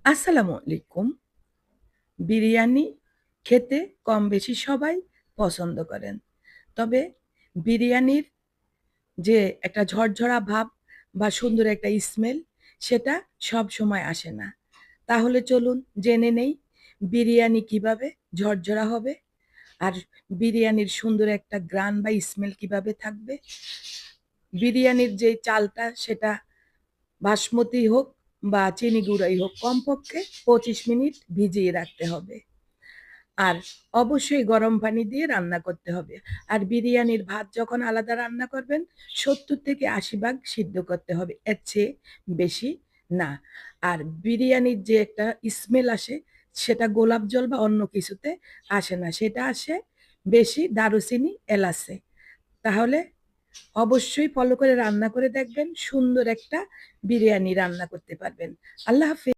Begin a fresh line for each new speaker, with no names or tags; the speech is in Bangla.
আসসালামু আলাইকুম। বিরিয়ানি খেতে কম বেশি সবাই পছন্দ করেন। তবে বিরিয়ানির যে একটা ঝরঝরা ভাব বা সুন্দর একটা স্মেল সেটা সবসময় আসে না। তাহলে চলুন জেনে নেই বিরিয়ানি কিভাবে ঝরঝরা হবে আর বিরিয়ানির সুন্দর একটা গ্রান বা স্মেল কিভাবে থাকবে। বিরিয়ানির যে চালটা সেটা বাসমতি হোক বা চিনি গুঁড়াই হোক কমপক্ষে ২৫ মিনিট ভিজিয়ে রাখতে হবে। আর অবশ্যই গরম পানি দিয়ে রান্না করতে হবে। আর বিরিয়ানির ভাত যখন আলাদা রান্না করবেন ৭০ থেকে ৮০ ভাগ সিদ্ধ করতে হবে। এর চেয়ে বেশি না। আর বিরিয়ানির যে একটা স্মেল আসে সেটা গোলাপ জল বা অন্য কিছুতে আসে না। সেটা আসে বেশি দারুচিনি, এলাচে। তাহলে অবশ্যই ফলো করে রান্না করে দেখবেন, সুন্দর একটা বিরিয়ানি রান্না করতে পারবেন। আল্লাহ হাফেজ।